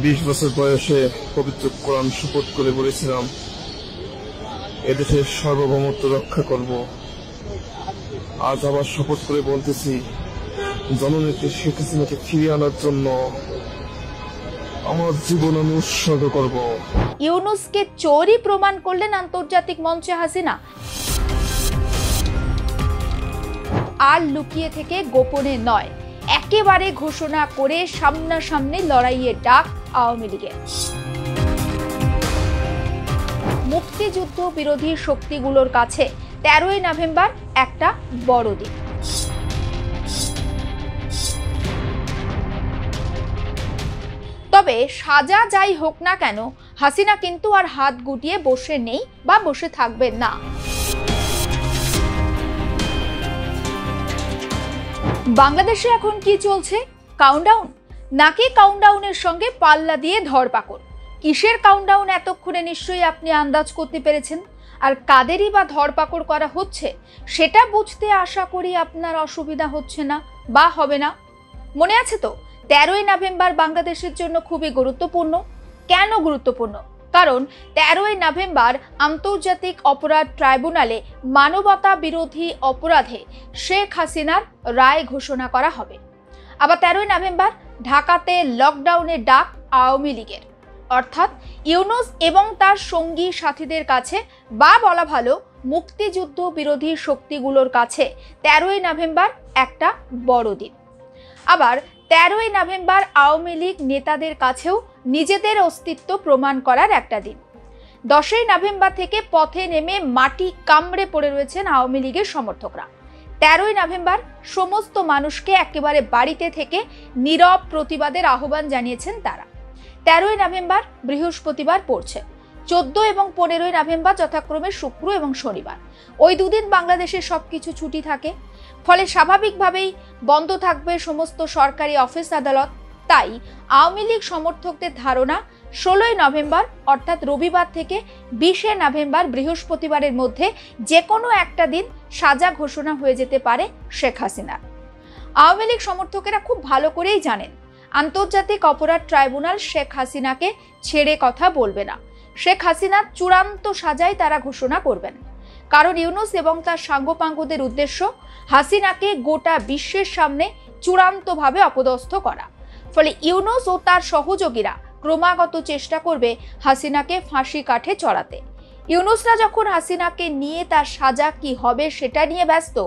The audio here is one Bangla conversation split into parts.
20 বছর বয়সে পবিত্র কোরআন শপথ করে বলেছিলাম এদেশের সার্বভৌমত্ব রক্ষা করব। আজ আবার শপথ করে বলতেছি জননেত্রী শেখ হাসিনাকে ফিরিয়ে আনার জন্য আমার জীবন আমি উৎসর্গ করব। ইউনূসকে চোরই প্রমাণ করলেন আন্তর্জাতিক মঞ্চে হাসিনা। আর লুকিয়ে থেকে গোপনে নয়, একেবারে ঘোষণা করে সামনাসামনি লড়াইয়ের ডাক আওয়ামী লীগের। মুক্তিযুদ্ধ বিরোধী শক্তিগুলোর কাছে 13ই নভেম্বর একটা বড় দিন। তবে সাজা যাই হোক না কেন, হাসিনা কিন্তু আর হাত গুটিয়ে বসে নেই বা বসে থাকবেন না। বাংলাদেশে এখন কি চলছে? কাউন্টডাউন, নাকি কাউন্টডাউনের সঙ্গে পাল্লা দিয়ে ধরপাকড়? কিসের কাউন্টডাউন এতক্ষণে নিশ্চয়ই আপনি আন্দাজ করতে পেরেছেন। আর কাদেরই বা ধরপাকড় করা হচ্ছে সেটা বুঝতে আশা করি আপনার অসুবিধা হচ্ছে না বা হবে না। মনে আছে তো, 13ই নভেম্বর বাংলাদেশের জন্য খুবই গুরুত্বপূর্ণ। কেন গুরুত্বপূর্ণ? কারণ 13ই নভেম্বর আন্তর্জাতিক অপরাধ ট্রাইব্যুনালে মানবতা বিরোধী অপরাধে শেখ হাসিনার রায় ঘোষণা করা হবে। আবার 13ই নভেম্বর ঢাকাতে লকডাউনের ডাক আওয়ামী লীগের, অর্থাৎ ইউনূস এবং তার সঙ্গী সাথীদের কাছে, বা বলা ভালো মুক্তিযুদ্ধ বিরোধী শক্তিগুলোর কাছে 13ই নভেম্বর একটা বড় দিন। আবার 13ই নভেম্বর আওয়ামী লীগ নেতাদের কাছেও নিজেদের অস্তিত্ব প্রমাণ করার একটা দিন। 10ই নভেম্বর থেকে পথে নেমে মাটি কামড়ে পড়ে রয়েছেন আওয়ামী লীগের সমর্থকরা। 13ই নভেম্বর সমস্ত মানুষকে একেবারে বাড়িতে থেকে নীরব প্রতিবাদের আহ্বান জানিয়েছেন তারা। 13ই নভেম্বর বৃহস্পতিবার পড়ছে, 14 এবং 15ই নভেম্বর যথাক্রমে শুক্র এবং শনিবার। ওই দুদিন বাংলাদেশের সবকিছু ছুটি থাকে, ফলে স্বাভাবিকভাবেই বন্ধ থাকবে সমস্ত সরকারি অফিস আদালত। তাই আওয়ামী লীগ সমর্থকদের ধারণা 16ই নভেম্বর অর্থাৎ রবিবার থেকে 20শে নভেম্বর বৃহস্পতিবারের মধ্যে যে কোনো একটা দিন সাজা ঘোষণা হয়ে যেতে পারে শেখ হাসিনার। আওয়ামী লীগ সমর্থকেরা খুব ভালো করেই জানেন আন্তর্জাতিক অপরাধ ট্রাইব্যুনাল শেখ হাসিনাকে ছেড়ে কথা বলবে না। শেখ হাসিনার চূড়ান্ত সাজাই তারা ঘোষণা করবেন। কারণ ইউনূস এবং তার সাঙ্গপাঙ্গদের উদ্দেশ্য হাসিনাকে গোটা বিশ্বের সামনে চূড়ান্তভাবে অপদস্থ করা। ফলে ইউনূস ও তার সহযোগীরা ক্রমাগত চেষ্টা করবে হাসিনাকে ফাঁসি কাঠে চড়াতে। ইউনূসরা যখন হাসিনাকে নিয়ে তার সাজা কি হবে সেটা নিয়ে ব্যস্ত,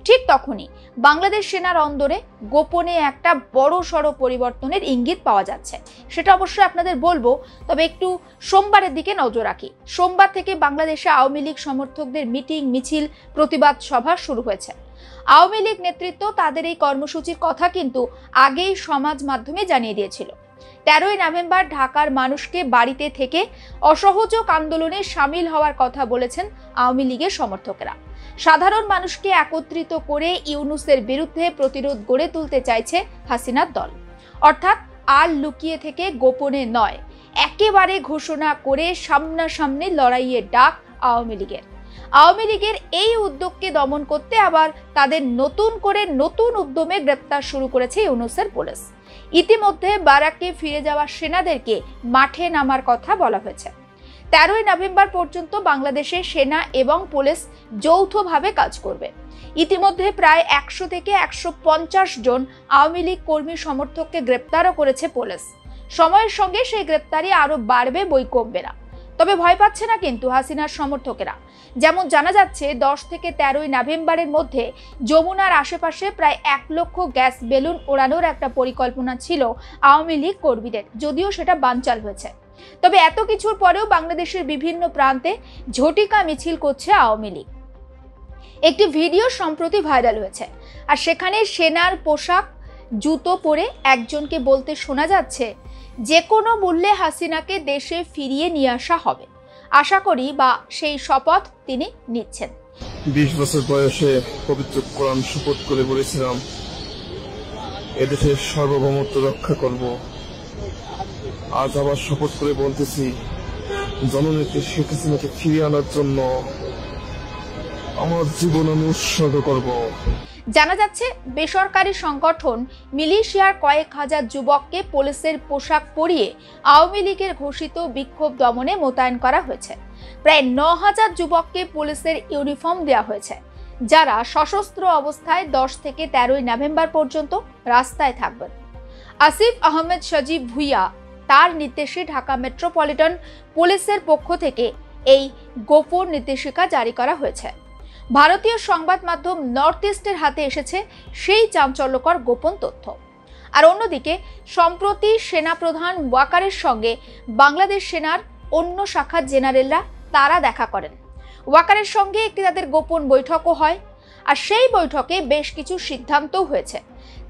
ঠিক তখনই বাংলাদেশ সেনার অন্দরে গোপনে একটা বড়সড় পরিবর্তনের ইঙ্গিত পাওয়া যাচ্ছে। সেটা অবশ্যই আপনাদের বলবো, তবে একটু সোমবারের দিকে নজর রাখি। সোমবার থেকে বাংলাদেশে আওয়ামী লীগ সমর্থকদের মিটিং, মিছিল, প্রতিবাদ সভা শুরু হয়েছে। আওয়ামী লীগ নেতৃত্ব তাদের এই কর্মসূচির কথা কিন্তু আগেই সমাজ মাধ্যমে জানিয়ে দিয়েছিল। 13ই নভেম্বর ঢাকার মানুষকে বাড়িতে থেকে অসহযোগ আন্দোলনে সামিল হওয়ার কথা বলেছেন আওয়ামী লীগের সমর্থকেরা। সাধারণ মানুষকে একত্রিত করে ইউনূসের বিরুদ্ধে প্রতিরোধ গড়ে তুলতে চাইছে হাসিনার দল। অর্থাৎ আর লুকিয়ে থেকে গোপনে নয়, একেবারে ঘোষণা করে সামনাসামনি লড়াইয়ের ডাক আওয়ামী লীগের। আওয়ামী লীগের এই উদ্যোগকে দমন করতে আবার তাদের নতুন করে নতুন উদ্যমে গ্রেপ্তার শুরু করেছে ইউনূসের পুলিশ। ইতিমধ্যে বারাকে ফিরে যাওয়া সেনাদেরকে মাঠে নামার কথা বলা হয়েছে। 13ই নভেম্বর পর্যন্ত বাংলাদেশে সেনা এবং পুলিশ যৌথভাবে কাজ করবে। ইতিমধ্যে প্রায় 100 থেকে 150 জন আওয়ামী লীগ কর্মী সমর্থককে গ্রেপ্তারও করেছে পুলিশ। সময়ের সঙ্গে সেই গ্রেপ্তারি আরো বাড়বে, বই কমবে না। তবে ভয় পাচ্ছে না কিন্তু হাসিনার সমর্থকেরা। যেমন জানা যাচ্ছে 10 থেকে 13ই নভেম্বরের মধ্যে যমুনার আশেপাশে প্রায় 1 লক্ষ গ্যাস বেলুন ওড়ানোর একটা পরিকল্পনা ছিল আওয়ামী লীগ কর্মীদের, যদিও সেটা বানচাল হয়েছে। তবে এত কিছুর পরেও বাংলাদেশের বিভিন্ন প্রান্তে ঝটিকা মিছিল করছে আওয়ামী লীগ। একটি ভিডিও সম্প্রতি ভাইরাল হয়েছে, আর সেখানে সেনার পোশাক, জুতো পরে একজনকে বলতে শোনা যাচ্ছে যে কোনো মূল্যে হাসিনাকে দেশে ফিরিয়ে নিয়ে আসা হবে। আশা করি বা সেই শপথ তিনি নিচ্ছেন। 20 বছর বয়সে পবিত্র কোরআন শপথ করে বলেছিলাম এদেশের সার্বভৌমত্ব রক্ষা করব। আজ আবার শপথ করে বলতেছি জননেত্রী শেখ হাসিনাকে ফিরিয়ে আনার জন্য আমার জীবন আমি উৎসর্গ করব। জানা যাচ্ছে বেসরকারি সংগঠন মিলিশিয়ার কয়েক হাজার যুবককে পুলিশের পোশাক পরিয়ে আওয়ামী লীগের ঘোষিত বিক্ষোভ দমনে মোতায়েন করা হয়েছে। প্রায় ৯,০০০ যুবককে পুলিশের ইউনিফর্ম দেওয়া হয়েছে, যারা সশস্ত্র অবস্থায় 10 থেকে 13 নভেম্বর পর্যন্ত রাস্তায় থাকবেন। আসিফ আহমেদ সজীব ভুইয়া তার নির্দেশে ঢাকা মেট্রোপলিটন পুলিশের পক্ষ থেকে এই গোপন নির্দেশিকা জারি করা হয়েছে। ভারতীয় সংবাদ মাধ্যম নর্থ ইস্টের হাতে এসেছে সেই চাঞ্চল্যকর গোপন তথ্য। আর অন্যদিকে সম্প্রতি সেনাপ্রধান ওয়াকারের সঙ্গে বাংলাদেশ সেনার অন্য শাখার জেনারেলরা তারা দেখা করেন। ওয়াকারের সঙ্গে একটি তাদের গোপন বৈঠকও হয়, আর সেই বৈঠকে বেশ কিছু সিদ্ধান্তও হয়েছে।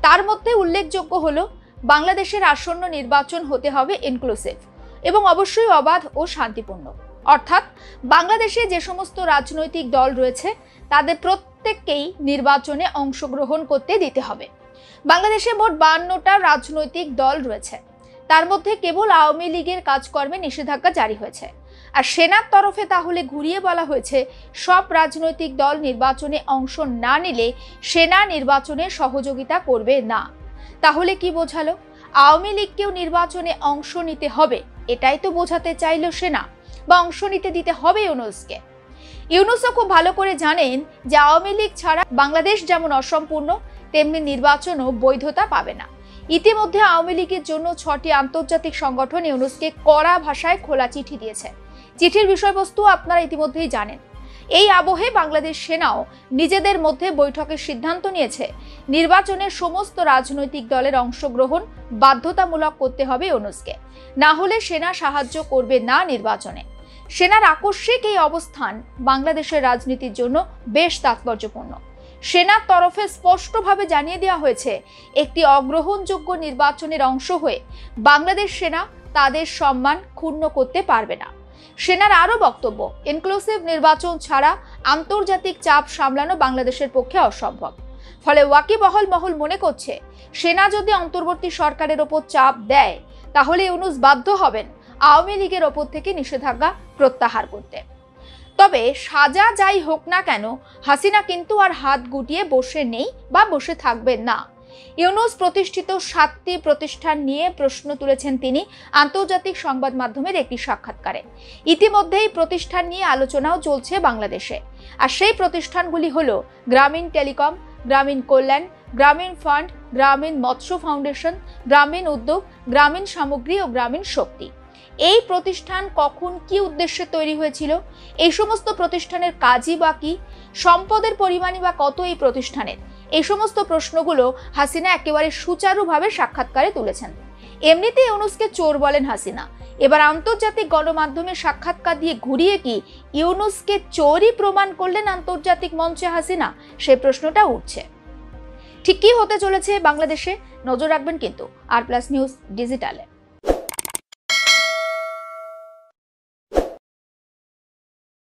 তার মধ্যে উল্লেখযোগ্য হলো বাংলাদেশের আসন্ন নির্বাচন হতে হবে ইনক্লুসিভ এবং অবশ্যই অবাধ ও শান্তিপূর্ণ। অর্থাৎ বাংলাদেশে যে সমস্ত রাজনৈতিক দল রয়েছে তাদের প্রত্যেককেই নির্বাচনে অংশগ্রহণ করতে দিতে হবে। বাংলাদেশে মোট 52টা রাজনৈতিক দল রয়েছে, তার মধ্যে কেবল আওয়ামী লীগের কাজকর্মে নিষেধাজ্ঞা জারি হয়েছে। আর সেনার তরফে তাহলে ঘুরিয়ে বলা হয়েছে সব রাজনৈতিক দল নির্বাচনে অংশ না নিলে সেনা নির্বাচনে সহযোগিতা করবে না। তাহলে কি বোঝালো? আওয়ামী লীগকেও নির্বাচনে অংশ নিতে হবে, এটাই তো বোঝাতে চাইল সেনা, বা অংশ নিতে দিতে হবে ইউনূসকে। ইউনূসও খুব ভালো করে জানেন যে আওয়ামী লীগ ছাড়া বাংলাদেশ যেমন অসম্পূর্ণ, তেমনি নির্বাচনও বৈধতা পাবে না। ইতিমধ্যে আওয়ামী লীগের জন্য 6টি আন্তর্জাতিক সংগঠন ইউনূসকে কড়া ভাষায় খোলা চিঠি দিয়েছে। চিঠির বিষয়বস্তু আপনারা ইতিমধ্যেই জানেন। এই আবহে বাংলাদেশ সেনাও নিজেদের মধ্যে বৈঠকের সিদ্ধান্ত নিয়েছে নির্বাচনের সমস্ত রাজনৈতিক দলের অংশগ্রহণ বাধ্যতামূলক করতে হবে ইউনূসকে, না হলে সেনা সাহায্য করবে না নির্বাচনে। সেনার আকস্মিক এই অবস্থান বাংলাদেশের রাজনীতির জন্য বেশ তাৎপর্যপূর্ণ। সেনার তরফে স্পষ্টভাবে জানিয়ে দেওয়া হয়েছে একটি অগ্রহণযোগ্য নির্বাচনের অংশ হয়ে বাংলাদেশ সেনা তাদের সম্মান ক্ষুণ্ণ করতে পারবে না। সেনার আরও বক্তব্য, ইনক্লুসিভ নির্বাচন ছাড়া আন্তর্জাতিক চাপ সামলানো বাংলাদেশের পক্ষে অসম্ভব। ফলে ওয়াকিবহাল মহল মনে করছে সেনা যদি অন্তর্বর্তী সরকারের ওপর চাপ দেয় তাহলে ইউনূস বাধ্য হবেন আওয়ামী লীগের ওপর থেকে নিষেধাজ্ঞা প্রত্যাহার করতে। তবে সাজা যাই হোক না কেন, হাসিনা কিন্তু আর হাত গুটিয়ে বসে নেই বা বসে থাকবেন না। ইউনূস প্রতিষ্ঠিত 7টি প্রতিষ্ঠান নিয়ে প্রশ্ন তুলেছেন তিনি আন্তর্জাতিক সংবাদ মাধ্যমের একটি সাক্ষাৎকারে। ইতিমধ্যেই প্রতিষ্ঠান নিয়ে আলোচনাও চলছে বাংলাদেশে। আর সেই প্রতিষ্ঠানগুলি হলো গ্রামীণ টেলিকম, গ্রামীণ কল্যাণ, গ্রামীণ ফান্ড, গ্রামীণ মৎস্য ফাউন্ডেশন, গ্রামীণ উদ্যোগ, গ্রামীণ সামগ্রী ও গ্রামীণ শক্তি। এই প্রতিষ্ঠান কখন কি উদ্দেশ্যে তৈরি হয়েছিল, এই সমস্ত প্রতিষ্ঠানের কাজই বা কি, সম্পদের পরিমাণই বা কত এই প্রতিষ্ঠানের, এই সমস্ত প্রশ্নগুলো হাসিনা একেবারে সুচারুভাবে সাক্ষাৎকারে তুলেছেন। এমনিতে ইউনূসকে চোর বলেন হাসিনা, এবার আন্তর্জাতিক গণমাধ্যমে সাক্ষাৎকার দিয়ে ঘুরিয়ে কি ইউনূসকে চোরই প্রমাণ করলেন আন্তর্জাতিক মঞ্চে হাসিনা, সেই প্রশ্নটা উঠছে। ঠিক কি হতে চলেছে বাংলাদেশে, নজর রাখবেন কিন্তু আর প্লাস নিউজ ডিজিটালে।